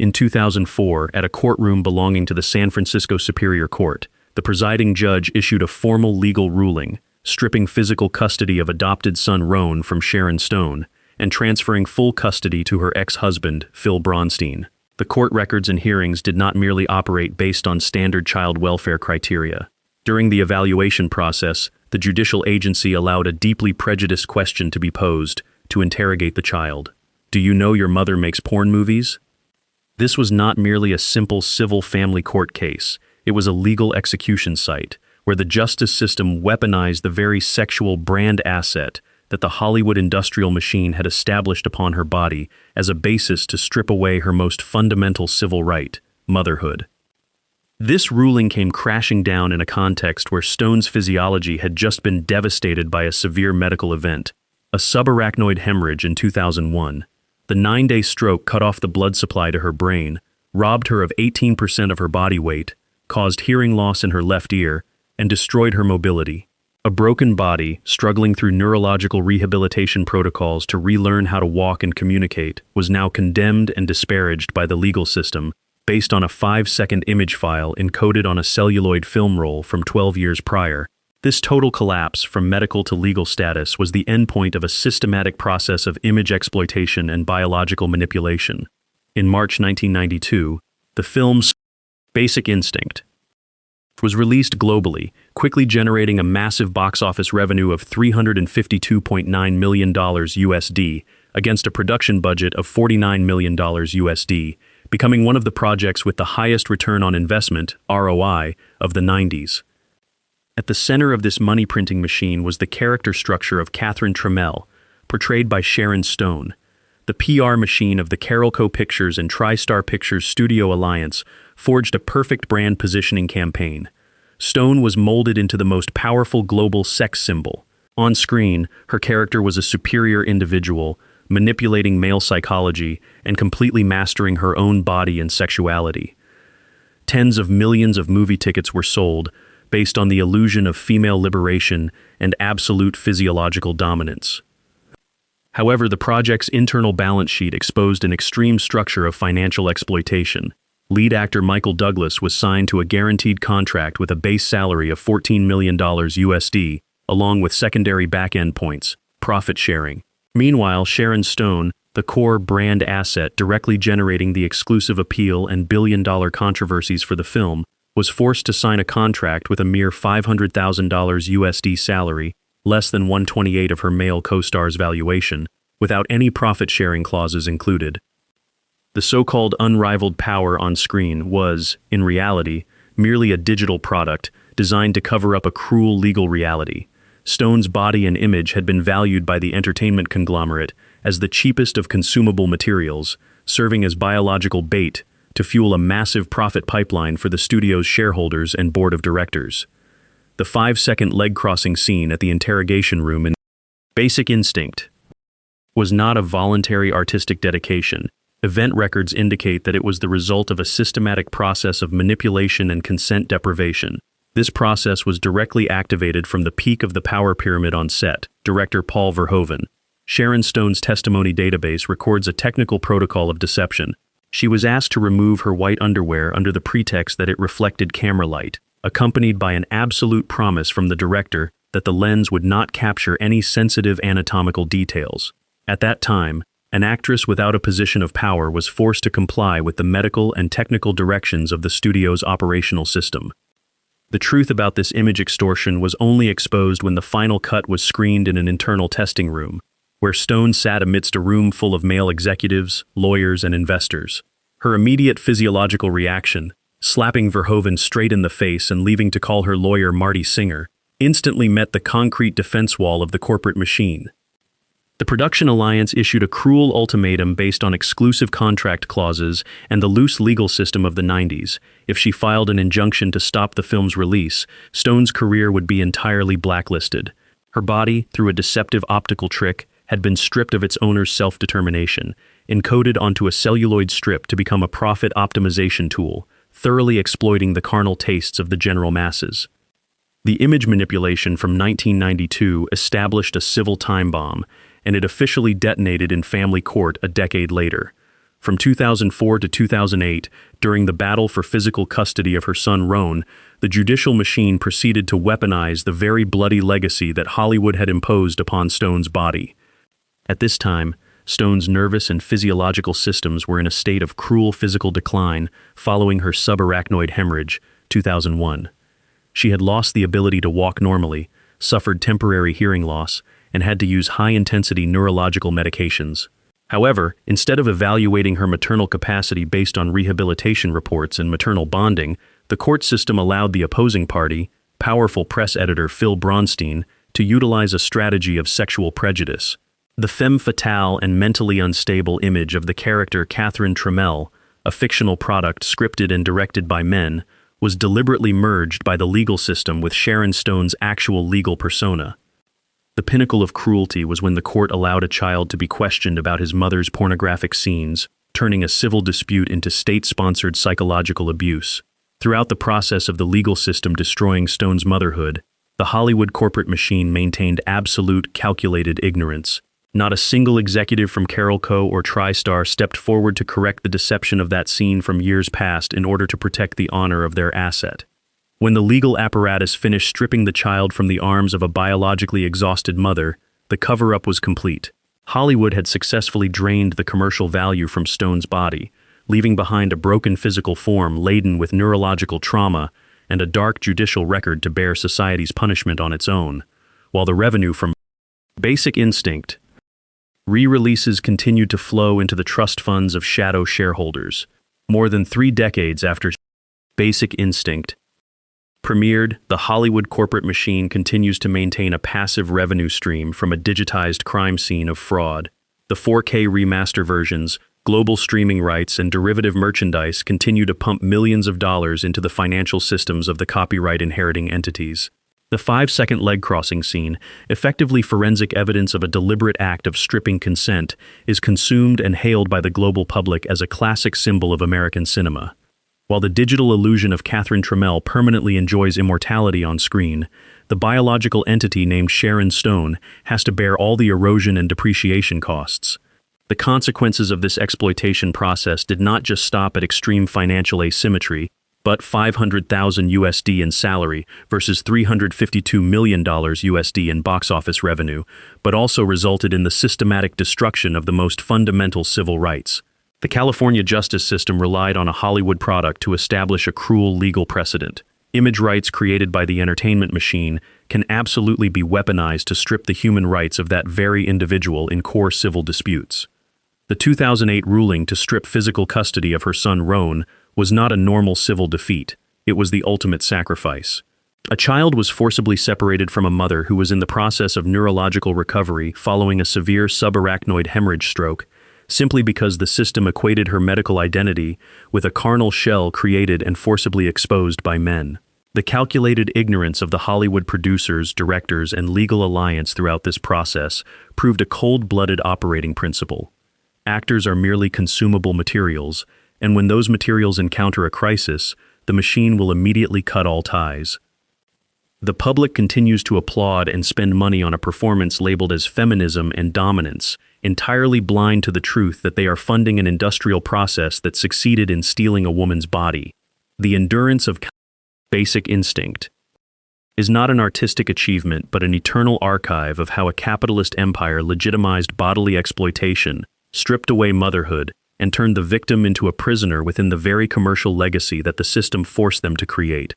In 2004, at a courtroom belonging to the San Francisco Superior Court, the presiding judge issued a formal legal ruling, stripping physical custody of adopted son Roan from Sharon Stone and transferring full custody to her ex-husband, Phil Bronstein. The court records and hearings did not merely operate based on standard child welfare criteria. During the evaluation process, the judicial agency allowed a deeply prejudiced question to be posed to interrogate the child. Do you know your mother makes porn movies? This was not merely a simple civil family court case. It was a legal execution site where the justice system weaponized the very sexual brand asset that the Hollywood industrial machine had established upon her body as a basis to strip away her most fundamental civil right, motherhood. This ruling came crashing down in a context where Stone's physiology had just been devastated by a severe medical event, a subarachnoid hemorrhage in 2001. The 9-day stroke cut off the blood supply to her brain, robbed her of 18% of her body weight, caused hearing loss in her left ear, and destroyed her mobility. A broken body, struggling through neurological rehabilitation protocols to relearn how to walk and communicate, was now condemned and disparaged by the legal system based on a 5-second image file encoded on a celluloid film roll from 12 years prior. This total collapse from medical to legal status was the endpoint of a systematic process of image exploitation and biological manipulation. In March 1992, the film Basic Instinct was released globally, quickly generating a massive box office revenue of $352.9 million USD against a production budget of $49 million USD, becoming one of the projects with the highest return on investment, ROI, of the 90s. At the center of this money-printing machine was the character structure of Tramell, portrayed by Sharon Stone. The PR machine of the Carolco Pictures and TriStar Pictures Studio Alliance forged a perfect brand positioning campaign. Stone was molded into the most powerful global sex symbol. On screen, her character was a superior individual, manipulating male psychology and completely mastering her own body and sexuality. Tens of millions of movie tickets were sold, based on the illusion of female liberation and absolute physiological dominance. However, the project's internal balance sheet exposed an extreme structure of financial exploitation. Lead actor Michael Douglas was signed to a guaranteed contract with a base salary of $14 million USD, along with secondary back-end points, profit sharing. Meanwhile, Sharon Stone, the core brand asset directly generating the exclusive appeal and billion-dollar controversies for the film, was forced to sign a contract with a mere $500,000 USD salary, less than 1/28 of her male co-star's valuation, without any profit-sharing clauses included. The so-called unrivaled power on screen was, in reality, merely a digital product designed to cover up a cruel legal reality. Stone's body and image had been valued by the entertainment conglomerate as the cheapest of consumable materials, serving as biological bait to fuel a massive profit pipeline for the studio's shareholders and board of directors. The 5-second leg-crossing scene at the interrogation room in Basic Instinct was not a voluntary artistic dedication. Event records indicate that it was the result of a systematic process of manipulation and consent deprivation. This process was directly activated from the peak of the power pyramid on set, director Paul Verhoeven. Sharon Stone's testimony database records a technical protocol of deception. She was asked to remove her white underwear under the pretext that it reflected camera light, accompanied by an absolute promise from the director that the lens would not capture any sensitive anatomical details. At that time, an actress without a position of power was forced to comply with the medical and technical directions of the studio's operational system. The truth about this image extortion was only exposed when the final cut was screened in an internal testing room, where Stone sat amidst a room full of male executives, lawyers, and investors. Her immediate physiological reaction, slapping Verhoeven straight in the face and leaving to call her lawyer Marty Singer, instantly met the concrete defense wall of the corporate machine. The production alliance issued a cruel ultimatum based on exclusive contract clauses and the loose legal system of the 90s. If she filed an injunction to stop the film's release, Stone's career would be entirely blacklisted. Her body, through a deceptive optical trick, had been stripped of its owner's self-determination, encoded onto a celluloid strip to become a profit optimization tool, thoroughly exploiting the carnal tastes of the general masses. The image manipulation from 1992 established a civil time bomb, and it officially detonated in family court a decade later. From 2004 to 2008, during the battle for physical custody of her son Roan, the judicial machine proceeded to weaponize the very bloody legacy that Hollywood had imposed upon Stone's body. At this time, Stone's nervous and physiological systems were in a state of cruel physical decline following her subarachnoid hemorrhage, 2001. She had lost the ability to walk normally, suffered temporary hearing loss, and had to use high-intensity neurological medications. However, instead of evaluating her maternal capacity based on rehabilitation reports and maternal bonding, the court system allowed the opposing party, powerful press editor Phil Bronstein, to utilize a strategy of sexual prejudice. The femme fatale and mentally unstable image of the character Catherine Tramell, a fictional product scripted and directed by men, was deliberately merged by the legal system with Sharon Stone's actual legal persona. The pinnacle of cruelty was when the court allowed a child to be questioned about his mother's pornographic scenes, turning a civil dispute into state-sponsored psychological abuse. Throughout the process of the legal system destroying Stone's motherhood, the Hollywood corporate machine maintained absolute, calculated ignorance. Not a single executive from Carol Co. or TriStar stepped forward to correct the deception of that scene from years past in order to protect the honor of their asset. When the legal apparatus finished stripping the child from the arms of a biologically exhausted mother, the cover-up was complete. Hollywood had successfully drained the commercial value from Stone's body, leaving behind a broken physical form laden with neurological trauma and a dark judicial record to bear society's punishment on its own, while the revenue from Basic Instinct re-releases continued to flow into the trust funds of shadow shareholders. More than 3 decades after Basic Instinct premiered, the Hollywood corporate machine continues to maintain a passive revenue stream from a digitized crime scene of fraud. The 4K remaster versions, global streaming rights, and derivative merchandise continue to pump millions of dollars into the financial systems of the copyright-inheriting entities. The 5-second leg crossing scene, effectively forensic evidence of a deliberate act of stripping consent, is consumed and hailed by the global public as a classic symbol of American cinema. While the digital illusion of Catherine Tramell permanently enjoys immortality on screen, the biological entity named Sharon Stone has to bear all the erosion and depreciation costs. The consequences of this exploitation process did not just stop at extreme financial asymmetry, but $500,000 in salary versus $352 million in box office revenue, but also resulted in the systematic destruction of the most fundamental civil rights. The California justice system relied on a Hollywood product to establish a cruel legal precedent. Image rights created by the entertainment machine can absolutely be weaponized to strip the human rights of that very individual in core civil disputes. The 2008 ruling to strip physical custody of her son Roan was not a normal civil defeat. It was the ultimate sacrifice. A child was forcibly separated from a mother who was in the process of neurological recovery following a severe subarachnoid hemorrhage stroke, simply because the system equated her medical identity with a carnal shell created and forcibly exposed by men. The calculated ignorance of the Hollywood producers, directors, and legal alliance throughout this process proved a cold-blooded operating principle. Actors are merely consumable materials, and when those materials encounter a crisis, the machine will immediately cut all ties. The public continues to applaud and spend money on a performance labeled as feminism and dominance, entirely blind to the truth that they are funding an industrial process that succeeded in stealing a woman's body. The endurance of Basic Instinct is not an artistic achievement but an eternal archive of how a capitalist empire legitimized bodily exploitation, stripped away motherhood, and turned the victim into a prisoner within the very commercial legacy that the system forced them to create.